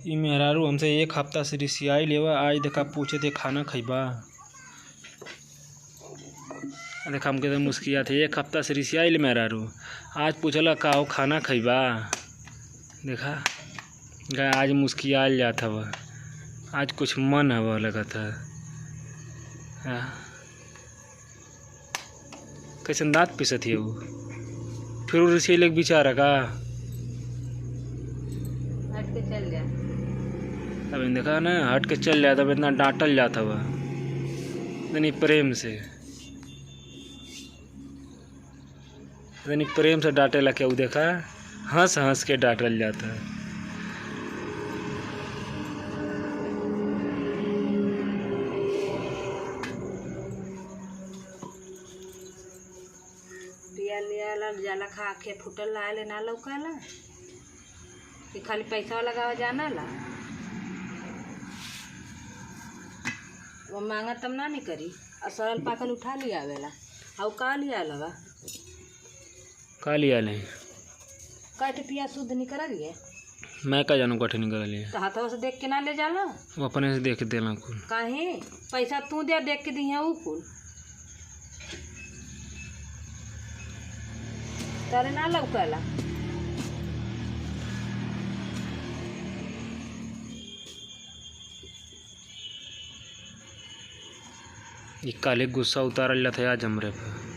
ई मेहरारू हमसे एक हफ्ता से रिसियाई लेवा। आज देखा पूछे थे खाना खइबा। देखा हमके तो मुस्किया थे। एक हफ्ता से रिसियाई ले मेहरारू, आज पूछला का हो खाना खइबा। देखा आज मुस्कियाल जात हवा, आज कुछ मन हवा लगत है। कैसन दांत पिसत है वो, फिर रिसियाई लेके बेचारा का हट के चल जा। अब देखा ना, हट के चल जाता, इतना डांटल जाता हुआ इतनी प्रेम से, इतनी प्रेम से डांटेला क्या वो। देखा हंस हंस के डांटल जाता है। पिया लिया जाला खा के फुटल लाए ना लौकाला कि खाली पैसा लगावा जाना ला। वो मांगा तब ना नहीं करी और सरल पाकल उठा लिया आवेला। और का लिया लगा का लिया ले काट पिया शुद्ध नहीं करा लिए। मैं का जानू कठिन कर लिया। तो हाथों से देख के ना ले जाला, वो अपने से देख देना कुल। काहे पैसा तू दे देख के दी ऊ कुल तारे ना लौकाला। ये काले गुस्सा उतारल जाता है आज हमरे पे।